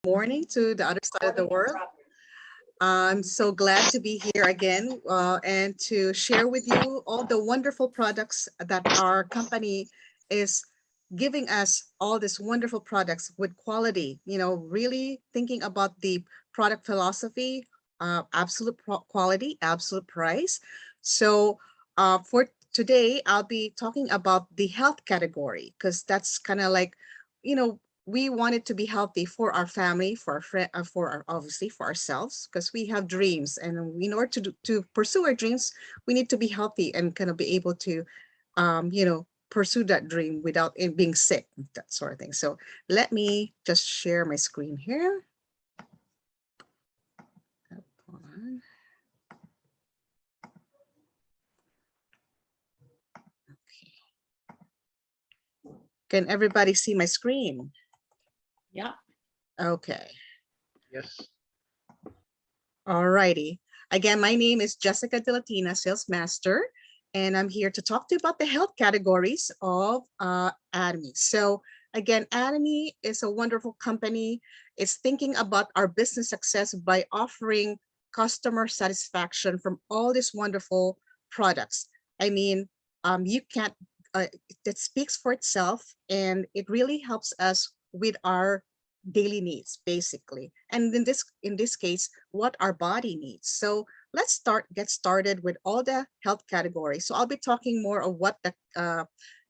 morning to the other side of the world. I'm so glad to be here again and to share with you all the wonderful products that our company is giving us all these wonderful products with quality, really thinking about the product philosophy, absolute quality, absolute price. So for today, I'll be talking about the health category because that's kind of like, you know, we want it to be healthy for our family, for our friend, for our obviously for ourselves, because we have dreams, and in order to pursue our dreams, we need to be healthy and kind of be able to, pursue that dream without it being sick, that sort of thing. So let me just share my screen here. Hold on. Okay. Can everybody see my screen? Yeah. Okay. Yes. Alrighty. Again, my name is Jessica Delatina, Sales Master, and I'm here to talk to you about the health categories of Atomy. So again, Atomy is a wonderful company. It's thinking about our business success by offering customer satisfaction from all these wonderful products. I mean, you can't, it speaks for itself, and it really helps us with our daily needs, basically, and in this case, what our body needs. So let's get started with all the health categories. So I'll be talking more of what the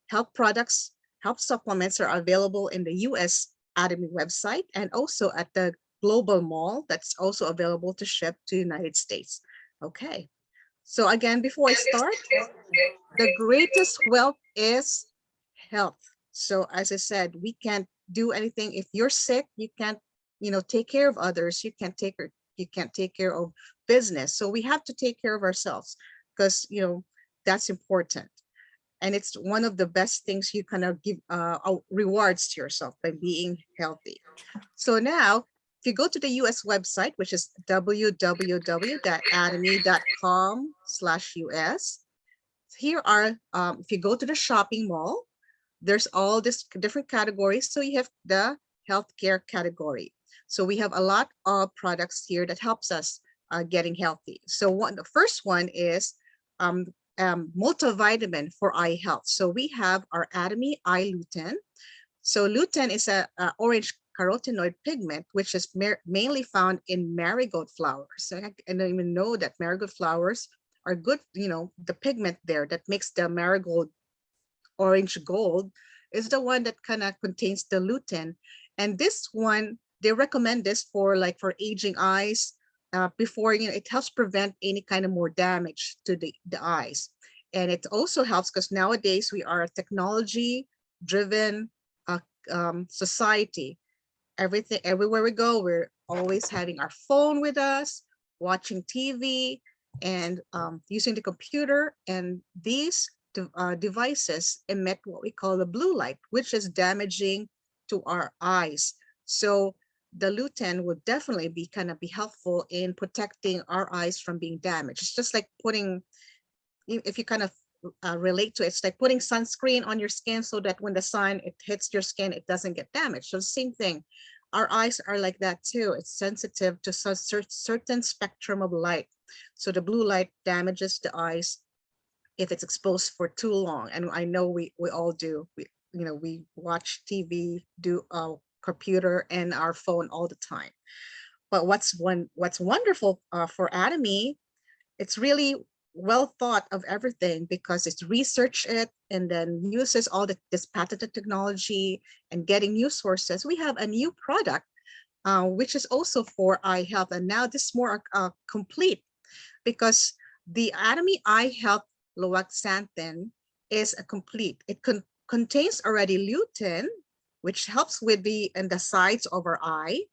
health products, health supplements are available in the US Atomy website, and also at the global mall that's also available to ship to United States. Okay, so again, before I start, the greatest wealth is health. So as I said, we can't do anything if you're sick. You can't, take care of others. You can't take care of business. So we have to take care of ourselves because that's important. And it's one of the best things you kind of give rewards to yourself by being healthy. So now, if you go to the US website, which is www.atomy.com/US, here are, if you go to the shopping mall, there's all these different categories. So you have the healthcare category. So we have a lot of products here that helps us getting healthy. So the first one is um, multivitamin for eye health. So we have our Atomy Eye Lutein. So lutein is a orange carotenoid pigment, which is mainly found in marigold flowers. So I don't even know that marigold flowers are good. The pigment there that makes the marigold orange gold is the one that kind of contains the lutein. And this one, they recommend this for aging eyes, before, it helps prevent any kind of more damage to the eyes. And it also helps because nowadays we are a technology driven society. Everywhere we go, we're always having our phone with us, watching TV, and using the computer. And these devices emit what we call the blue light, which is damaging to our eyes. So the lutein would definitely be helpful in protecting our eyes from being damaged. It's just like putting, if you kind of relate to it, it's like putting sunscreen on your skin so that when the sun it hits your skin, it doesn't get damaged. So the same thing, our eyes are like that too. It's sensitive to certain spectrum of light. So the blue light damages the eyes if it's exposed for too long. And I know we all do. We watch TV, do computer and our phone all the time. But what's wonderful for Atomy, it's really well thought of everything because it's researched it and then uses all this patented technology and getting new sources. We have a new product, which is also for eye health. And now this is more complete because the Atomy Eye Health Loaxanthin is a complete. It contains already lutein, which helps with the sides of our eye,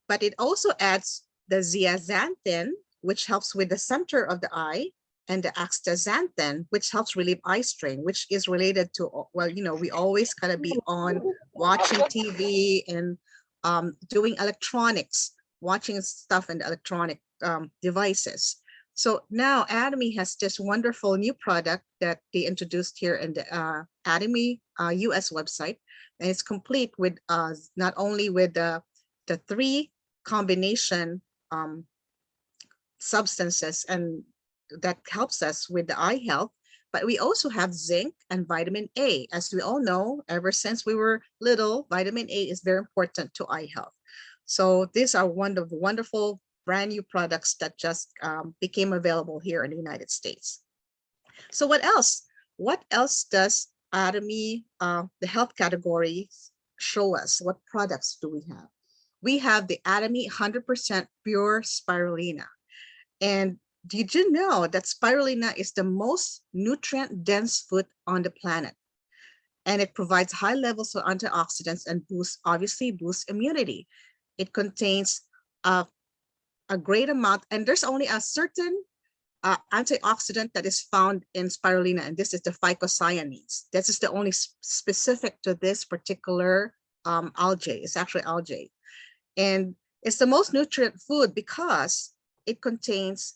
but it also adds the zeaxanthin, which helps with the center of the eye, and the astaxanthin, which helps relieve eye strain, which is related to, well, we always kind of be on watching TV and doing electronics, watching stuff in the electronic devices. So now Atomy has this wonderful new product that they introduced here in the Atomy US website, and it's complete with not only with the the three combination um, substances and that helps us with the eye health. But we also have zinc and vitamin A. As we all know, ever since we were little, vitamin A is very important to eye health. So these are one of the wonderful brand new products that just became available here in the United States. So what else? What else does Atomy, the health category, show us? What products do we have? We have the Atomy 100% pure spirulina. And did you know that spirulina is the most nutrient-dense food on the planet? And it provides high levels of antioxidants and obviously boosts immunity. It contains a great amount, and there's only a certain antioxidant that is found in spirulina, and this is the phycocyanins. This is the only specific to this particular algae. It's actually algae. And it's the most nutrient food because it contains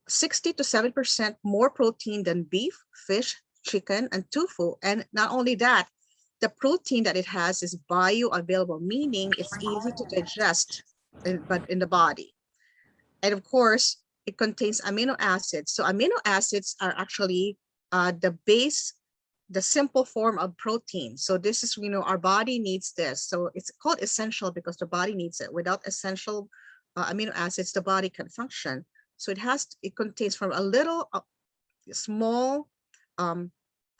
60 to 7% more protein than beef, fish, chicken, and tofu. And not only that, the protein that it has is bioavailable, meaning it's easy to digest but in the body. And of course, it contains amino acids. So amino acids are actually the base, the simple form of protein. So this is, our body needs this. So it's called essential because the body needs it. Without essential amino acids, the body can function. So it contains from a little small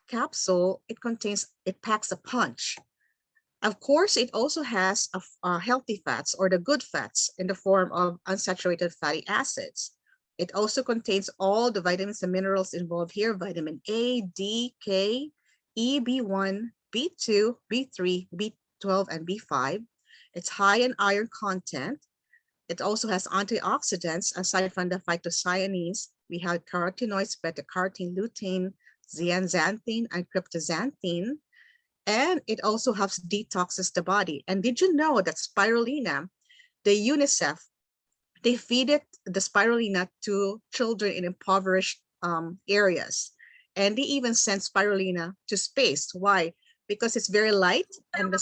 capsule, it packs a punch. Of course, it also has healthy fats or the good fats in the form of unsaturated fatty acids. It also contains all the vitamins and minerals involved here: vitamin A, D, K, E, B1, B2, B3, B12, and B5. It's high in iron content. It also has antioxidants. Aside from the phycocyanins, we have carotenoids, beta-carotene, lutein, zeaxanthin, and cryptoxanthin. And it also helps detoxes the body. And did you know that spirulina, the UNICEF, they feed the spirulina to children in impoverished areas. And they even send spirulina to space. Why? Because it's very light. And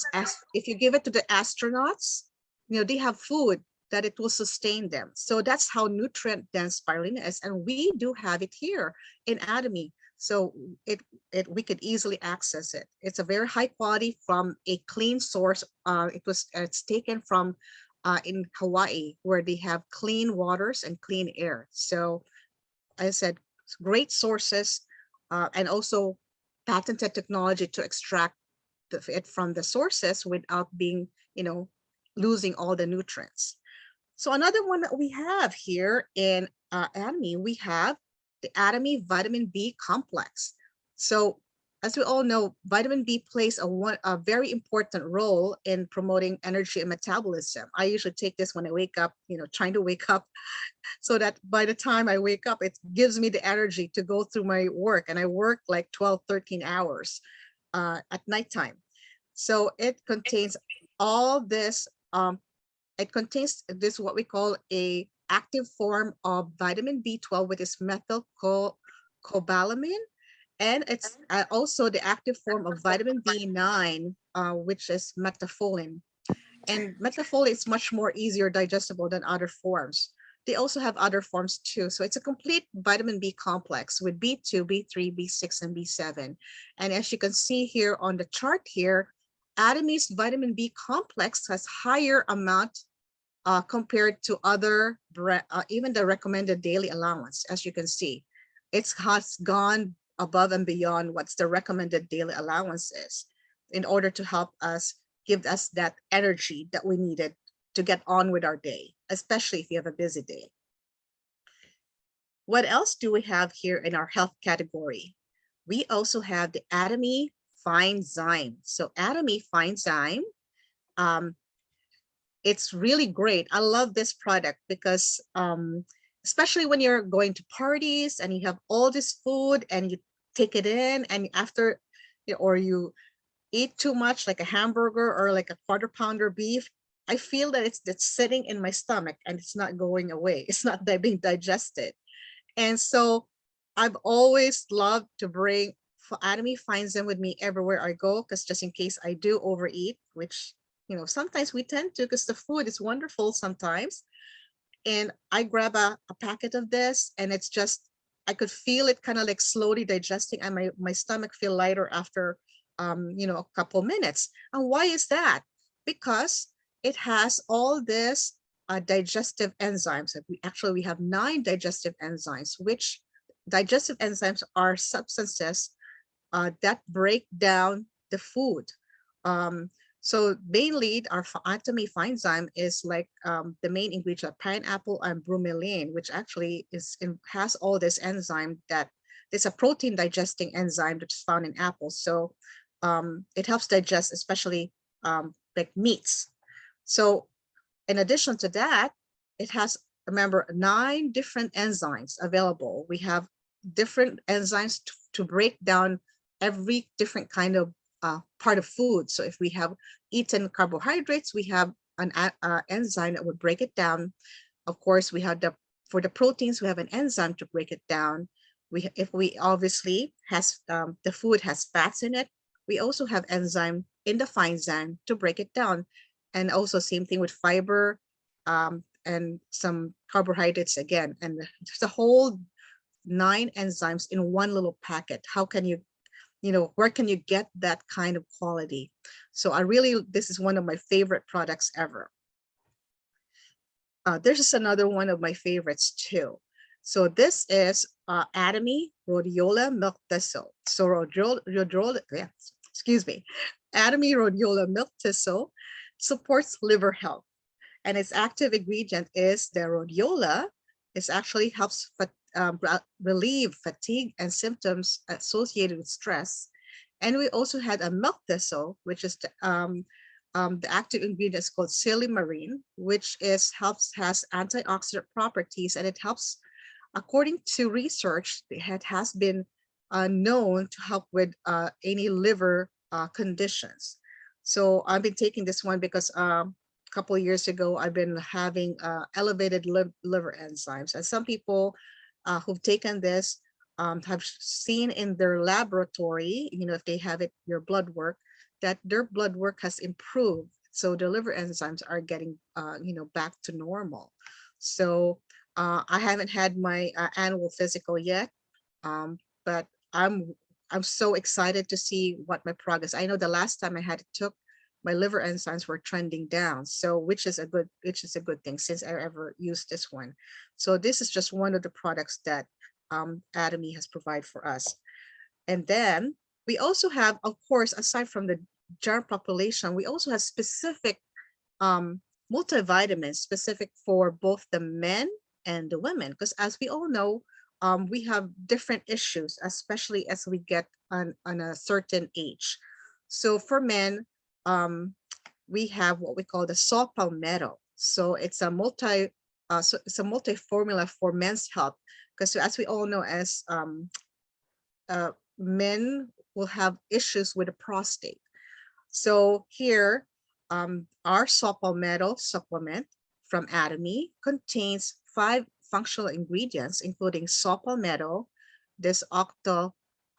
if you give it to the astronauts, they have food that it will sustain them. So that's how nutrient dense spirulina is. And we do have it here in Atomy. So we could easily access it. It's a very high quality from a clean source. It's taken from in Hawaii, where they have clean waters and clean air. So as I said, great sources and also patented technology to extract it from the sources without being, losing all the nutrients. So another one that we have here in Atomy, we have the Atomy vitamin B complex. So as we all know, vitamin B plays a very important role in promoting energy and metabolism. I usually take this when I wake up, trying to wake up so that by the time I wake up, it gives me the energy to go through my work. And I work like 12, 13 hours at nighttime. So it contains all this, it contains this, what we call a active form of vitamin B12, which is methylcobalamin. And it's also the active form of vitamin B9, which is metformin. And metformin is much more easier digestible than other forms. They also have other forms too. So it's a complete vitamin B complex with B2, B3, B6, and B7. And as you can see here on the chart here, Atomy's vitamin B complex has higher amount compared to other, even the recommended daily allowance. As you can see, it has gone above and beyond what's the recommended daily allowance is in order to help us, give us that energy that we needed to get on with our day, especially if you have a busy day. What else do we have here in our health category? We also have the Atomy Fine Zyme. So Atomy Fine Zyme, it's really great. I love this product because especially when you're going to parties and you have all this food and you take it in, and after, or you eat too much, like a hamburger or like a quarter pounder beef, I feel that it's sitting in my stomach and it's not going away. It's not being digested. And so I've always loved to bring Atomy Finds them with me everywhere I go, because just in case I do overeat, which sometimes we tend to, because the food is wonderful sometimes. And I grab a packet of this, and it's just, I could feel it kind of like slowly digesting, and my stomach feel lighter after a couple minutes. And why is that? Because it has all this digestive enzymes. We have 9 digestive enzymes, which digestive enzymes are substances that break down the food. Um, so mainly our antimyfenzyme is like the main ingredient, pineapple and bromelain, which actually has all this enzyme that it's a protein digesting enzyme that's found in apples. So it helps digest, especially like meats. So in addition to that, it has, remember, 9 different enzymes available. We have different enzymes to break down every different kind of part of food. So if we have eaten carbohydrates, we have an enzyme that would break it down. Of course, we have for the proteins, we have an enzyme to break it down. If we obviously the food has fats in it, we also have enzyme in the fine to break it down. And also same thing with fiber and some carbohydrates again. And there's a whole 9 enzymes in one little packet. How can you, where can you get that kind of quality? So this is one of my favorite products ever. There's just another one of my favorites too. So this is Atomy Rhodiola Milk Thistle. So Atomy Rhodiola Milk Thistle supports liver health, and its active ingredient is the rhodiola. It actually helps relieve fatigue and symptoms associated with stress. And we also had a milk thistle, which is the active ingredient is called silymarin, which has antioxidant properties, and it helps, according to research, it has been known to help with any liver conditions. So I've been taking this one because a couple of years ago, I've been having elevated liver enzymes. And some people who've taken this have seen in their laboratory, if they have your blood work, that their blood work has improved. So the liver enzymes are getting, back to normal. So I haven't had my annual physical yet, but I'm so excited to see what my progress. I know the last time I had it took, my liver enzymes were trending down. So which is a good thing since I ever used this one. So this is just one of the products that Atomy has provided for us. And then we also have, of course, aside from the general population, we also have specific multivitamins specific for both the men and the women, because as we all know, we have different issues, especially as we get on a certain age. So for men, we have what we call the saw palmetto. So it's a multi formula for men's health, because as we all know, as men will have issues with the prostate. So here, our saw palmetto supplement from Atomy contains 5 functional ingredients, including saw palmetto, this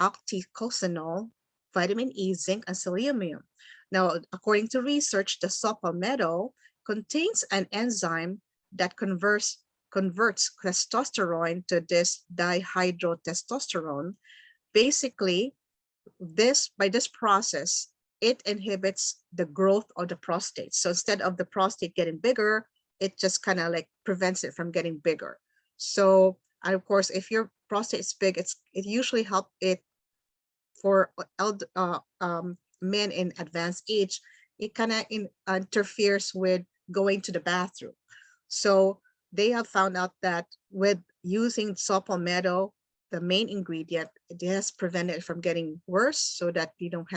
octycosanol, vitamin E, zinc, and selenium. Now, according to research, the saw palmetto contains an enzyme that converts testosterone to this dihydrotestosterone. Basically, by this process, it inhibits the growth of the prostate. So instead of the prostate getting bigger, it just kind of like prevents it from getting bigger. So, and of course, if your prostate is big, it usually helps it for men in advanced age. It kind of interferes with going to the bathroom. So they have found out that with using saw palmetto, the main ingredient, it has prevented it from getting worse, so that you don't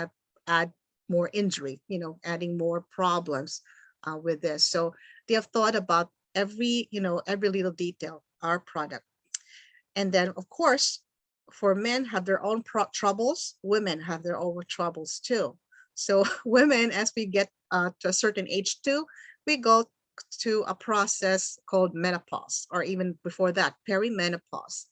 add more injury, adding more problems with this. So they have thought about every little detail, our product. And then, of course, for men have their own troubles, women have their own troubles too. So women, as we get to a certain age too, we go to a process called menopause, or even before that, perimenopause.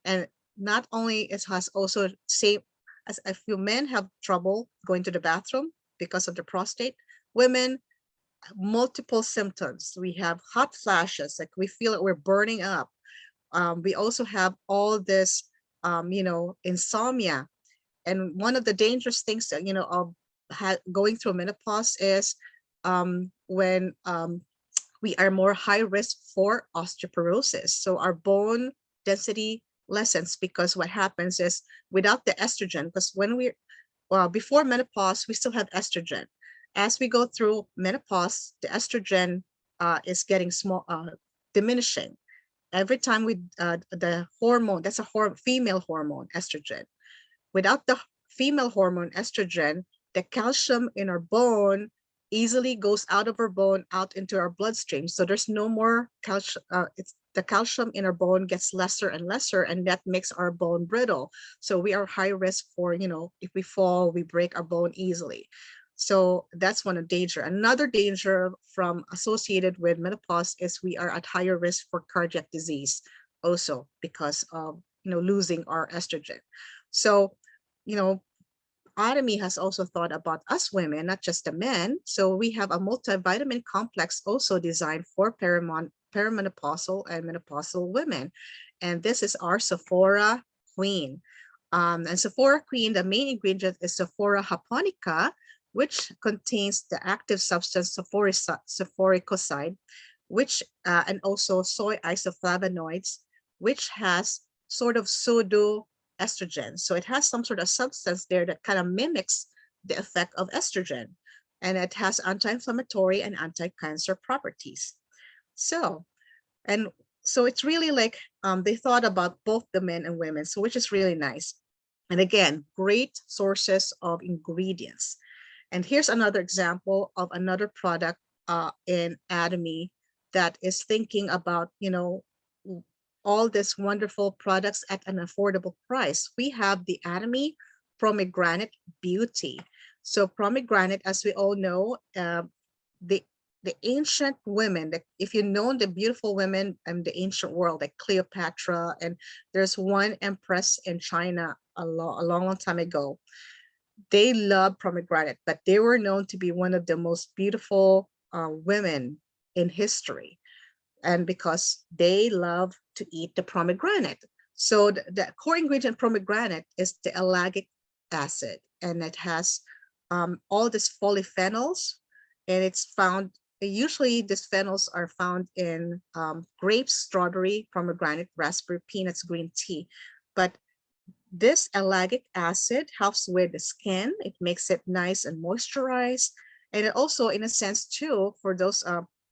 And not only it has also same as a few men have trouble going to the bathroom because of the prostate, women multiple symptoms. We have hot flashes, like we feel like we're burning up. We also have all this, insomnia. And one of the dangerous things that, of going through menopause is when we are more high risk for osteoporosis. So our bone density lessens, because what happens is, without the estrogen, because before menopause, we still have estrogen. As we go through menopause, the estrogen is getting diminishing. Every time the hormone, that's a female hormone, estrogen. Without the female hormone estrogen, the calcium in our bone easily goes out of our bone, out into our bloodstream. So there's no more calcium. The calcium in our bone gets lesser and lesser, and that makes our bone brittle. So we are high risk for, if we fall, we break our bone easily. So that's one of danger. Another danger from associated with menopause is we are at higher risk for cardiac disease, also because of losing our estrogen. So, Atomy has also thought about us women, not just the men. So we have a multivitamin complex also designed for perimenopausal and menopausal women. And this is our Sephora Queen. And Sephora Queen, the main ingredient is Sephora japonica, which contains the active substance sephoricoside, which and also soy isoflavonoids, which has sort of pseudo estrogen. So it has some sort of substance there that kind of mimics the effect of estrogen, and it has anti-inflammatory and anti-cancer properties. So, and so it's really like they thought about both the men and women, so which is really nice. And again, great sources of ingredients. And here's another example of another product in Atomy that is thinking about, all these wonderful products at an affordable price. We have the Atomy Pomegranate Beauty. So pomegranate, as we all know, the ancient women, if you know the beautiful women in the ancient world, like Cleopatra, and there's one empress in China a long time ago. They loved pomegranate, but they were known to be one of the most beautiful women in history. And because they love to eat the pomegranate. So the core ingredient pomegranate is the ellagic acid, and it has all these polyphenols, and it's found, usually these phenols are found in grapes, strawberry, pomegranate, raspberry, peanuts, green tea. But this ellagic acid helps with the skin. It makes it nice and moisturized. And it also, in a sense too, for those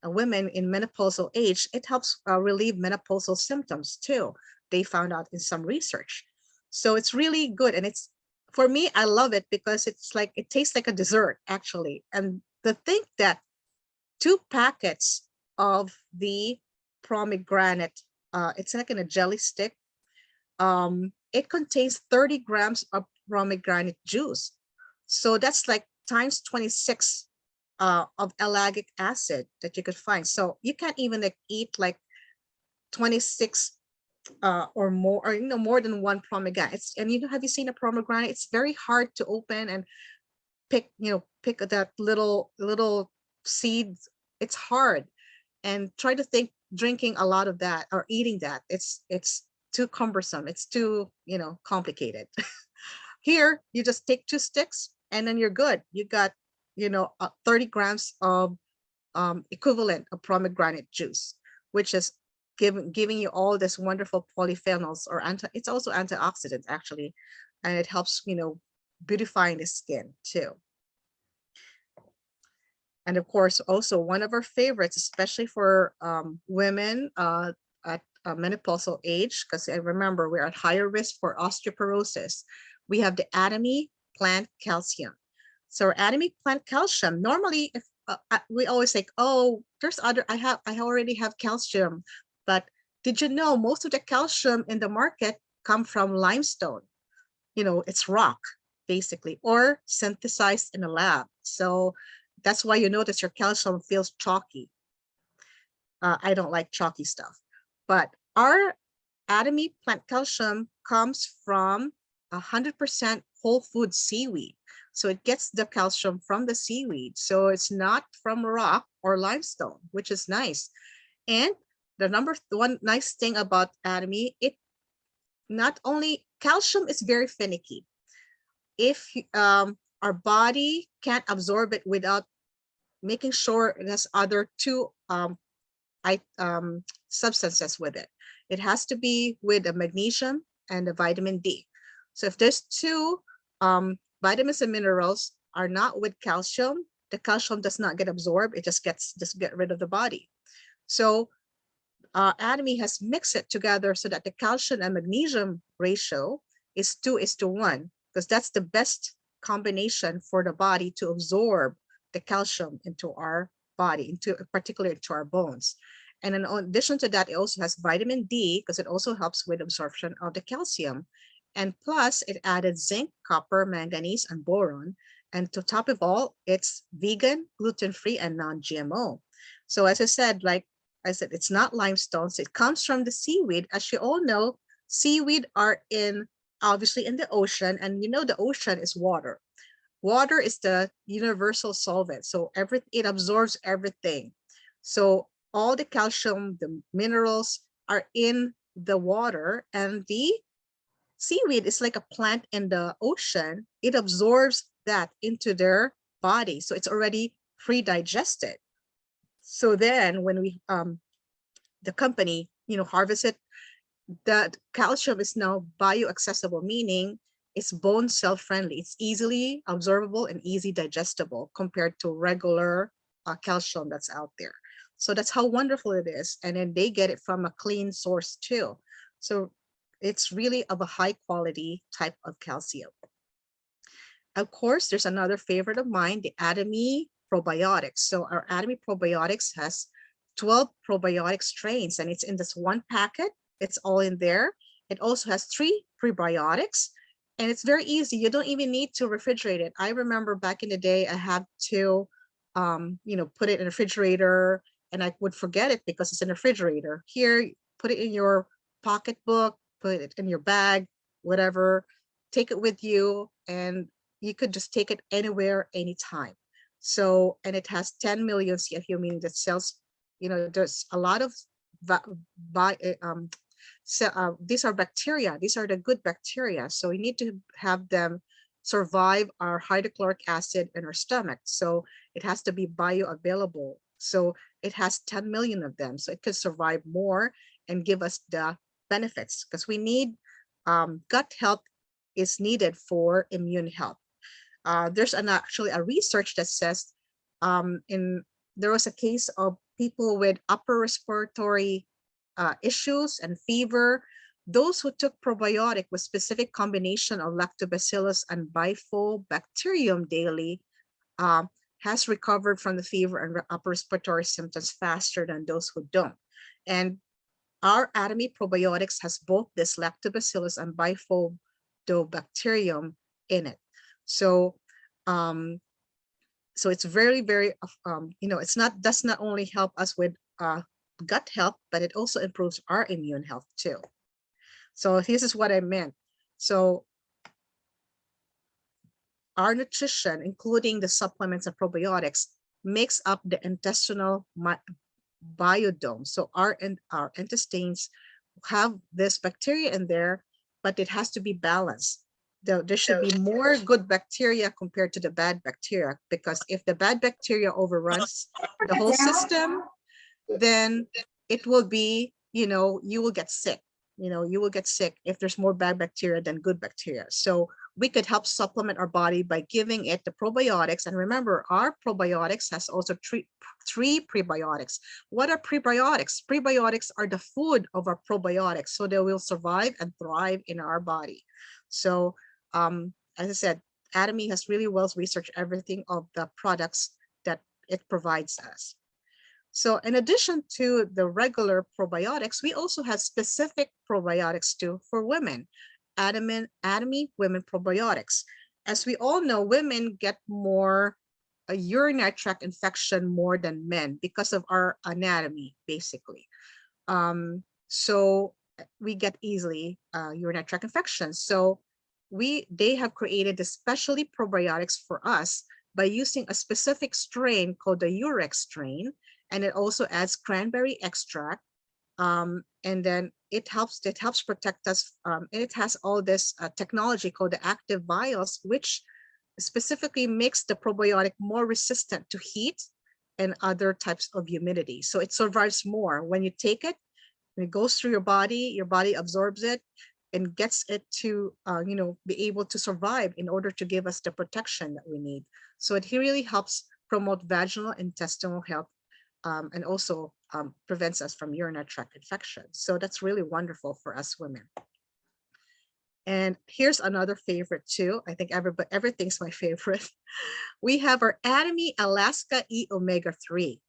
women in menopausal age, it helps relieve menopausal symptoms too. They found out in some research. So it's really good. And it's, for me, I love it because it's like, it tastes like a dessert actually. And to think that 2 packets of the pomegranate, it's like in a jelly stick, it contains 30 grams of pomegranate juice. So that's like times 26 of ellagic acid that you could find. So you can't even like eat like 26 or more, or more than one pomegranate. It's, and have you seen a pomegranate? It's very hard to open and pick that little seeds. It's hard. And try to think drinking a lot of that or eating that. It's too cumbersome. It's too, complicated. Here, you just take 2 sticks and then you're good. You got, 30 grams of equivalent of pomegranate juice, which is giving you all this wonderful polyphenols, or it's also antioxidants actually, and it helps, beautifying the skin too. And of course, also one of our favorites, especially for women at a menopausal age, because I remember we're at higher risk for osteoporosis. We have the Atomy Plant Calcium. So Atomy Plant Calcium, normally, if we always say, oh, there's other, I already have calcium, but did you know most of the calcium in the market come from limestone? It's rock basically, or synthesized in a lab. So that's why you notice your calcium feels chalky. I don't like chalky stuff, but our Atomy Plant Calcium comes from 100% whole food seaweed. So it gets the calcium from the seaweed. So it's not from rock or limestone, which is nice. And the number one nice thing about Atomy, it not only calcium is very finicky. If our body can't absorb it without making sure it has other two substances with it. It has to be with the magnesium and the vitamin D. So if there's two vitamins and minerals are not with calcium, the calcium does not get absorbed. It just get rid of the body. So Atomy has mixed it together so that the calcium and magnesium ratio is 2:1, because that's the best combination for the body to absorb the calcium into our body, particularly into our bones. And in addition to that, it also has vitamin D, because it also helps with absorption of the calcium. And plus, it added zinc, copper, manganese, and boron. And to top of all, it's vegan, gluten-free, and non-GMO. So as I said, it's not limestones. It comes from the seaweed. As you all know, seaweed are obviously in the ocean, and you know the ocean is water. Water is the universal solvent, so it absorbs everything. So all the calcium, the minerals are in the water, and the seaweed is like a plant in the ocean. It absorbs that into their body, so it's already pre-digested. So then when the company harvests it, that calcium is now bioaccessible, meaning it's bone cell friendly. It's easily absorbable and easy digestible compared to regular calcium that's out there. So that's how wonderful it is. And then they get it from a clean source too. So it's really of a high quality type of calcium. Of course, there's another favorite of mine, the Atomy probiotics. So our Atomy probiotics has 12 probiotic strains, and it's in this one packet. It's all in there. It also has 3 prebiotics, and it's very easy. You don't even need to refrigerate it. I remember back in the day, I had to, put it in a refrigerator, and I would forget it because it's in a refrigerator. Here, put it in your pocketbook, put it in your bag, whatever. Take it with you, and you could just take it anywhere, anytime. So, and it has 10 million CFU, meaning that cells, there's a lot of these are bacteria. These are the good bacteria. So we need to have them survive our hydrochloric acid in our stomach. So it has to be bioavailable. So it has 10 million of them. So it could survive more and give us the benefits, because we need gut health is needed for immune health. There's actually a research that says there was a case of people with upper respiratory issues and fever. Those who took probiotic with specific combination of lactobacillus and bifidobacterium daily has recovered from the fever and upper respiratory symptoms faster than those who don't. And our Atomy probiotics has both this lactobacillus and bifidobacterium in it. So so it's very, very, does not only help us with gut health, but it also improves our immune health too. So this is what I meant. So our nutrition, including the supplements and probiotics, makes up the intestinal biodome. So our intestines have this bacteria in there, but it has to be balanced. There should be more good bacteria compared to the bad bacteria, because if the bad bacteria overruns the whole system, then it will be, you will get sick. You will get sick if there's more bad bacteria than good bacteria. So we could help supplement our body by giving it the probiotics. And remember, our probiotics has also three prebiotics. What are prebiotics? Prebiotics are the food of our probiotics, so they will survive and thrive in our body. So as I said, Atomy has really well researched everything of the products that it provides us. So in addition to the regular probiotics, we also have specific probiotics too for women. Atomy Women Probiotics. As we all know, women get more urinary tract infection more than men because of our anatomy, basically. So we get easily urinary tract infections. So they have created especially probiotics for us by using a specific strain called the Urex strain, and it also adds cranberry extract. And then it helps protect us. And it has all this technology called the active vials, which specifically makes the probiotic more resistant to heat and other types of humidity. So it survives more when you take it. When it goes through your body absorbs it and gets it to be able to survive in order to give us the protection that we need. So it really helps promote vaginal intestinal health, and also prevents us from urinary tract infections. So that's really wonderful for us women. And here's another favorite too. I think everything's my favorite. We have our Atomy Alaska E Omega-3.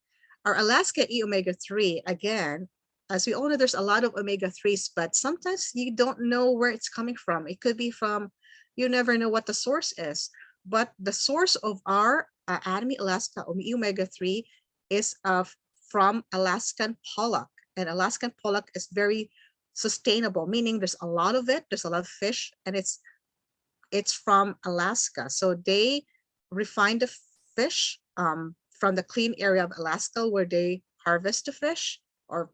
Our Alaska E Omega-3, again, as we all know, there's a lot of omega-3s, but sometimes you don't know where it's coming from. It could be from, you never know what the source is. But the source of our Atomy Alaska E Omega-3 is from Alaskan pollock. And Alaskan pollock is very sustainable, meaning there's a lot of it, there's a lot of fish, and it's from Alaska. So they refine the fish from the clean area of Alaska where they harvest the fish or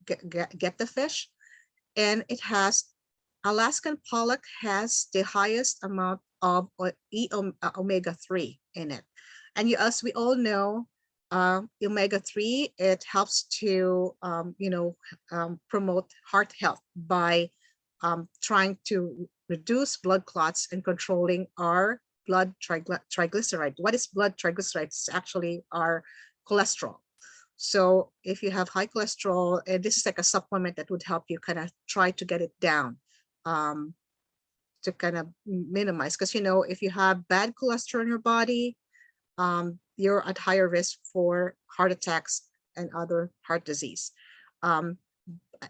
get the fish. And it has, Alaskan pollock has the highest amount of omega-3 in it. And as we all know, omega-3, it helps to promote heart health by trying to reduce blood clots and controlling our blood triglyceride. What is blood triglycerides? It's actually our cholesterol. So if you have high cholesterol, this is like a supplement that would help you kind of try to get it down, to kind of minimize. Because, if you have bad cholesterol in your body, you're at higher risk for heart attacks and other heart disease.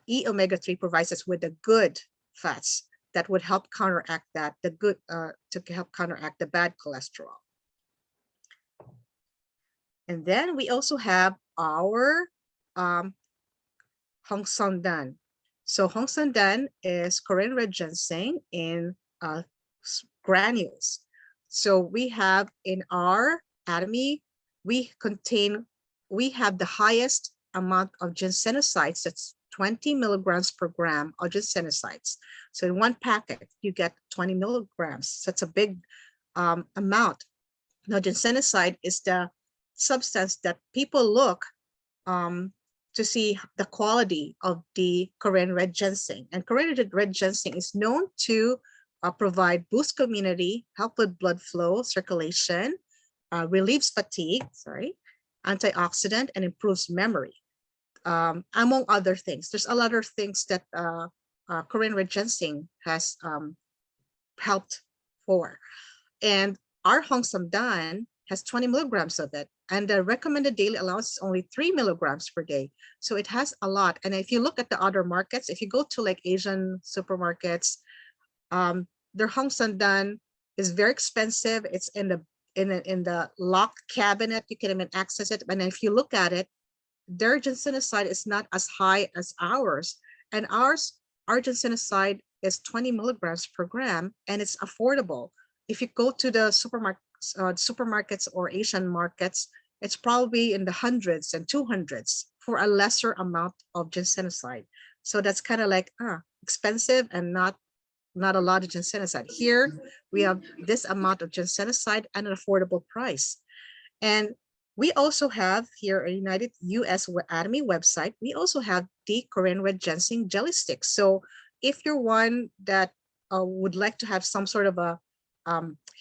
E omega-3 provides us with the good fats that would help counteract that, to help counteract the bad cholesterol. And then we also have our Hong Song Dan. So Hong Song Dan is Korean red ginseng in granules. So we have in our Atomy, we have the highest amount of ginsenosides. That's 20 milligrams per gram of ginsenosides. So in one packet, you get 20 milligrams. So that's a big amount. Now, ginsenoside is the substance that people look to see the quality of the Korean red ginseng. And Korean red ginseng is known to provide boost immunity, help with blood flow, circulation, relieves fatigue, antioxidant, and improves memory, among other things. There's a lot of things that Korean red ginseng has helped for. And our Hong Sam Dan has 20 milligrams of it, and the recommended daily allowance is only 3 milligrams per day. So it has a lot. And if you look at the other markets, if you go to like Asian supermarkets, their Hong Sam Dan is very expensive. It's in the locked cabinet. You can even access it. And if you look at it, their ginsenoside is not as high as ours. And our ginsenoside is 20 milligrams per gram, and it's affordable. If you go to the supermarkets or Asian markets, it's probably in the hundreds and 200s for a lesser amount of ginsenoside. So that's kind of like expensive and not a lot of ginsenoside. Here we have this amount of ginsenoside at an affordable price. And we also have here a United US Atomy website. We also have the Korean red ginseng jelly sticks. So if you're one that would like to have some sort of a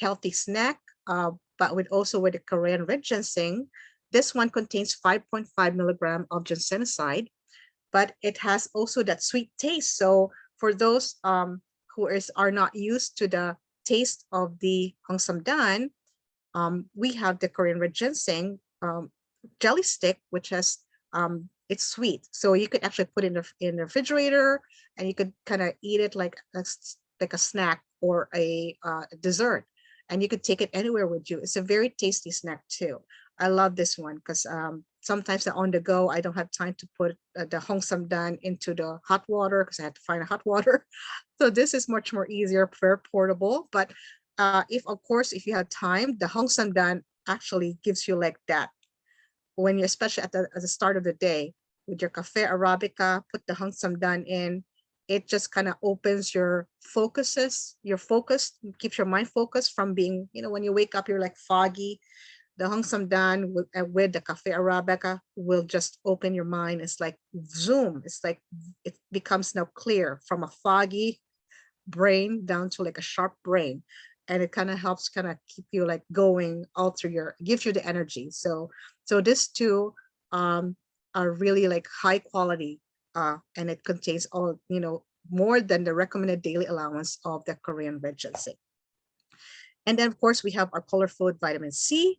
healthy snack, but with the Korean red ginseng, this one contains 5.5 milligram of ginsenoside, but it has also that sweet taste. So for those who are not used to the taste of the Hong Sam Dan, we have the Korean red ginseng jelly stick, which has it's sweet. So you could actually put it in the refrigerator, and you could kind of eat it like a snack or a dessert, and you could take it anywhere with you. It's a very tasty snack too. I love this one because sometimes on the go, I don't have time to put the Hong Sam Dan into the hot water because I had to find a hot water. So this is much more easier, very portable. But if, of course, if you have time, the Hong Sam Dan actually gives you like that. When you, especially at the start of the day, with your cafe Arabica, put the Hong Sam Dan in, it just kind of opens your focus, keeps your mind focused from being, when you wake up, you're like foggy. The Hong Sam Dan with the cafe Arabica will just open your mind. It's like zoom. It's like it becomes now clear from a foggy brain down to like a sharp brain, and it kind of helps kind of keep you like going all through gives you the energy. So this two are really like high quality, and it contains all, more than the recommended daily allowance of the Korean red ginseng. And then of course we have our color food vitamin C.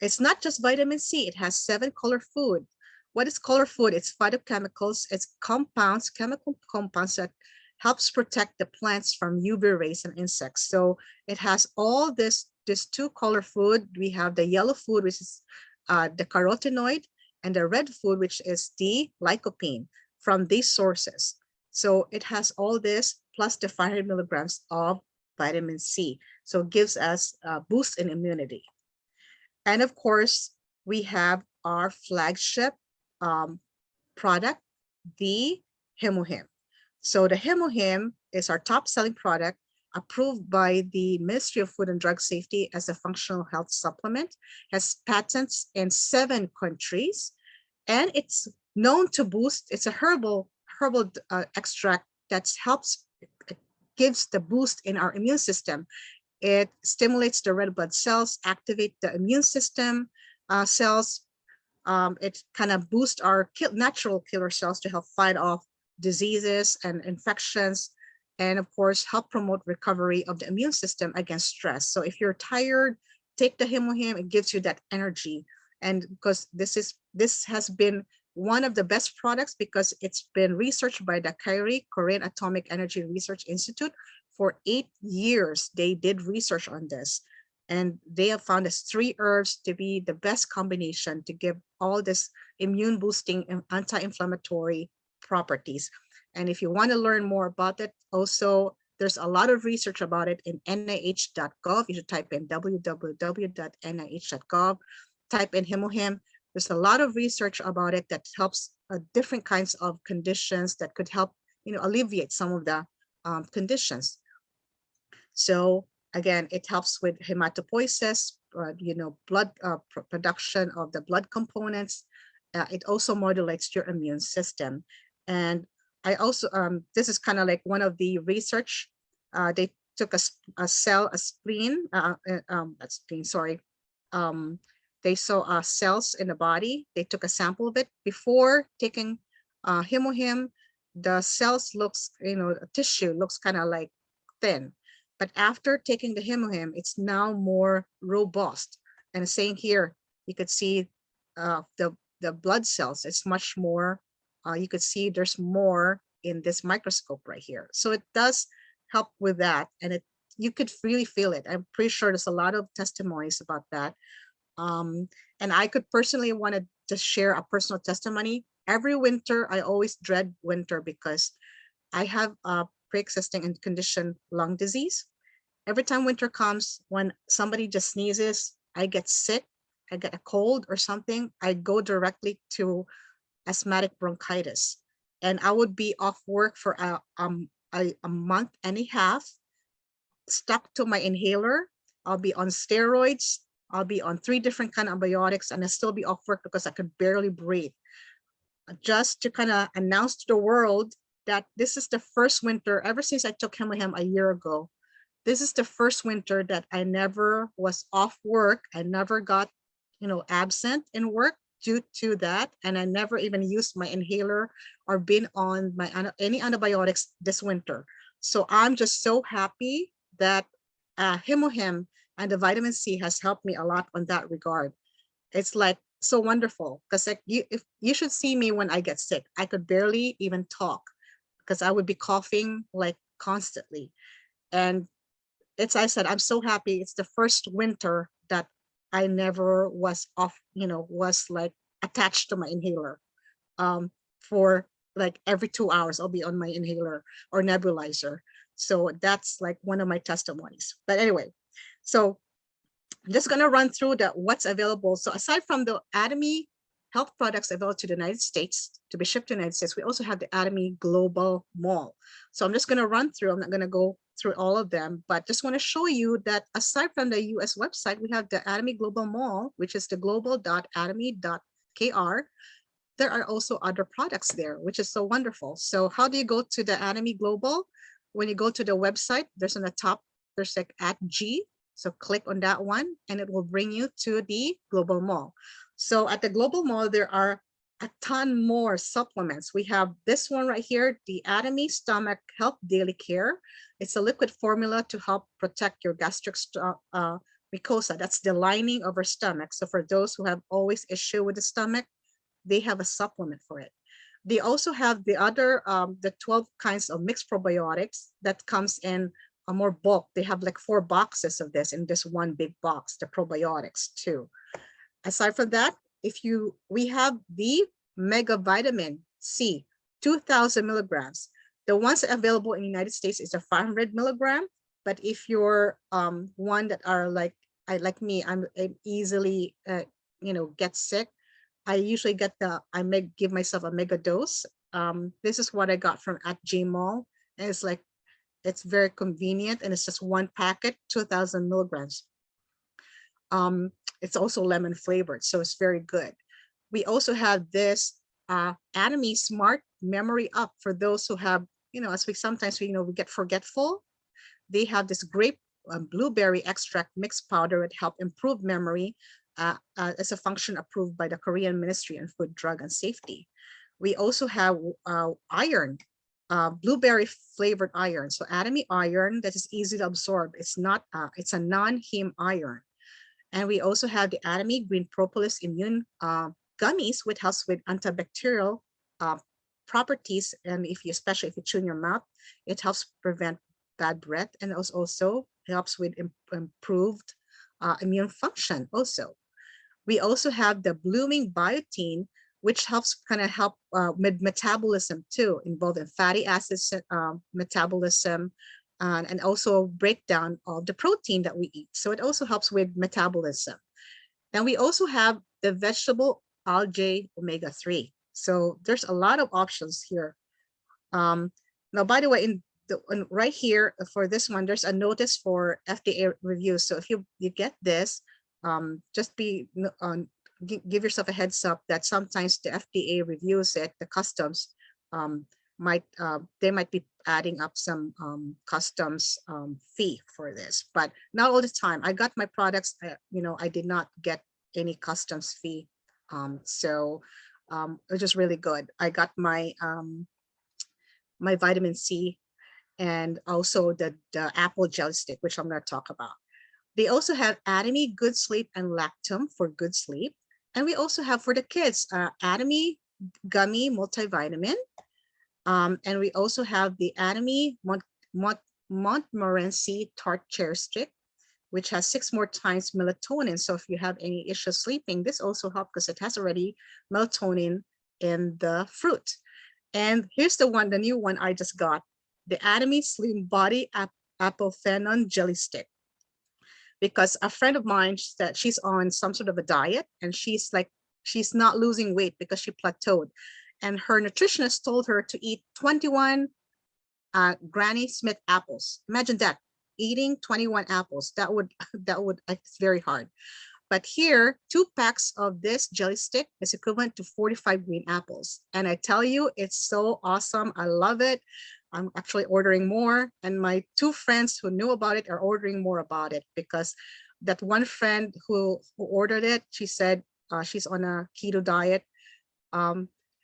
It's not just vitamin C, it has 7 color food. What is color food? It's phytochemicals, it's compounds, chemical compounds that helps protect the plants from UV rays and insects. So it has all this 2 color food. We have the yellow food, which is the carotenoid, and the red food, which is the lycopene from these sources. So it has all this plus the 500 milligrams of vitamin C. So it gives us a boost in immunity. And of course, we have our flagship product, the Hemohim. So the Hemohim is our top selling product, approved by the Ministry of Food and Drug Safety as a functional health supplement, has patents in 7 countries, and it's known to boost. It's a herbal extract that helps, gives the boost in our immune system. It stimulates the red blood cells, activate the immune system cells. It kind of boosts our natural killer cells to help fight off diseases and infections, and of course help promote recovery of the immune system against stress. So if you're tired, take the Hemohim. It gives you that energy. And because this has been one of the best products, because it's been researched by the Korean Atomic Energy Research Institute for 8 years. They did research on this, and they have found these 3 herbs to be the best combination to give all this immune boosting and anti-inflammatory properties. And if you want to learn more about it, also there's a lot of research about it in nih.gov. You should type in www.nih.gov, type in Hemohim. There's a lot of research about it that helps different kinds of conditions that could help, alleviate some of the conditions. So again, it helps with hematopoiesis, blood production of the blood components. It also modulates your immune system. And I also, this is kind of like one of the research, they took a spleen, they saw cells in the body. They took a sample of it. Before taking Hemohim, the cells looks, tissue looks kind of like thin. But after taking the Hemohim, it's now more robust. And saying here, you could see the blood cells. It's much more, you could see there's more in this microscope right here. So it does help with that. And you could really feel it. I'm pretty sure there's a lot of testimonies about that. And I could personally want to just share a personal testimony. Every winter, I always dread winter because I have a pre-existing and condition lung disease. Every time winter comes, when somebody just sneezes, I get sick, I get a cold or something, I go directly to asthmatic bronchitis. And I would be off work for a month and a half, stuck to my inhaler. I'll be on steroids. I'll be on 3 different kind of antibiotics, and I still be off work because I could barely breathe. Just to kind of announce to the world that this is the first winter, ever since I took Hemohim a year ago, this is the first winter that I never was off work. I never got, absent in work due to that. And I never even used my inhaler or been on any antibiotics this winter. So I'm just so happy that Hemohim and the vitamin C has helped me a lot on that regard. It's like so wonderful, because like if you should see me when I get sick, I could barely even talk because I would be coughing like constantly. And I said, I'm so happy. It's the first winter that I never was off, was like attached to my inhaler. For like every 2 hours, I'll be on my inhaler or nebulizer. So that's like one of my testimonies. But anyway, so I'm just going to run through what's available. So aside from the Atomy health products available to the United States, to be shipped to the United States, we also have the Atomy Global Mall. So I'm just going to run through. I'm not going to go through all of them, but just want to show you that aside from the US website, we have the Atomy Global Mall, which is the global.atomy.kr. There are also other products there, which is so wonderful. So how do you go to the Atomy Global? When you go to the website, there's on the top, there's like @G. So click on that one and it will bring you to the Global Mall. So at the Global Mall, there are a ton more supplements. We have this one right here, the Atomy Stomach Health Daily Care. It's a liquid formula to help protect your gastric mucosa. That's the lining of our stomach. So for those who have always issue with the stomach, they have a supplement for it. They also have the other, the 12 kinds of mixed probiotics that comes in a more bulk. They have like 4 boxes of this in this one big box, the probiotics too. Aside from that, we have the Mega Vitamin C, 2,000 milligrams. The ones available in the United States is a 500 milligram. But if you're one that are like me, I'm easily, get sick. I usually I may give myself a mega dose. This is what I got from @G Mall. And it's very convenient and it's just one packet, 2,000 milligrams. It's also lemon flavored, so it's very good. We also have this Atomy Smart Memory Up for those who have, as we sometimes, we get forgetful. They have this grape blueberry extract mixed powder that help improve memory as a function approved by the Korean Ministry of Food, Drug and Safety. We also have iron, blueberry flavored iron. So Atomy iron that is easy to absorb. It's a non-heme iron. And we also have the Atomy Green Propolis Immune Gummies, which helps with antibacterial properties. And especially if you chew in your mouth, it helps prevent bad breath and also helps with improved immune function also. We also have the Blooming Biotin, which helps help with metabolism too, involved in fatty acids metabolism, and also breakdown of the protein that we eat. So it also helps with metabolism. And we also have the vegetable algae omega-3. So there's a lot of options here. Now, by the way, right here for this one, there's a notice for FDA review. So if you get this, just give yourself a heads up that sometimes the FDA reviews it, the customs they might be adding up some customs fee for this, but not all the time. I got my products, I did not get any customs fee. So it's just really good. I got my my vitamin C and also the apple jelly stick, which I'm going to talk about. They also have Atomy Good Sleep and Lactum for good sleep. And we also have for the kids, Atomy Gummy Multivitamin. And we also have the Atomy Montmorency Tart Cherry Stick, which has 6 more times melatonin. So if you have any issues sleeping, this also helps because it has already melatonin in the fruit. And here's the new one I just got, the Atomy Slim Body Apophenon Jelly Stick. Because a friend of mine said she's on some sort of a diet and she's not losing weight because she plateaued. And her nutritionist told her to eat 21 Granny Smith apples. Imagine that, eating 21 apples. That would, it's very hard. But here, 2 packs of this jelly stick is equivalent to 45 green apples. And I tell you, it's so awesome. I love it. I'm actually ordering more. And my 2 friends who knew about it are ordering more about it because that one friend who ordered it, she said she's on a keto diet.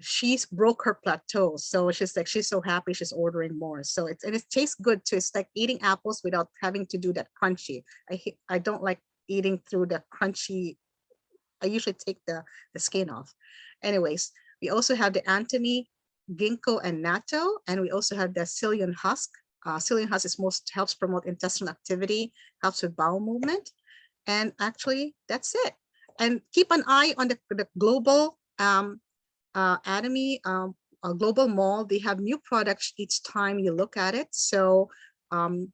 She's broke her plateau. So she's so happy she's ordering more. So it tastes good too. It's like eating apples without having to do that crunchy. I don't like eating through the crunchy. I usually take the skin off. Anyways, we also have the Anthony ginkgo and natto, and we also have the psyllium husk. Psyllium husk helps promote intestinal activity, helps with bowel movement, and actually that's it. And keep an eye on the global Atomy, a global mall, they have new products each time you look at it. So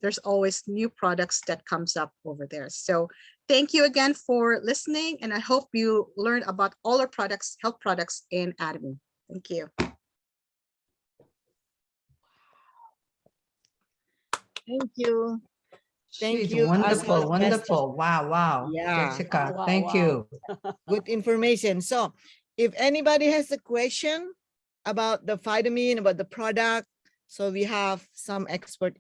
there's always new products that comes up over there. So thank you again for listening, and I hope you learn about all our products, health products in Atomy. Thank you. Thank you. Thank She's you. wonderful, wonderful. Wow, wow. Yeah. Jessica, Wow, thank wow. you. Good information. So if anybody has a question about the vitamin, about the product, so we have some expert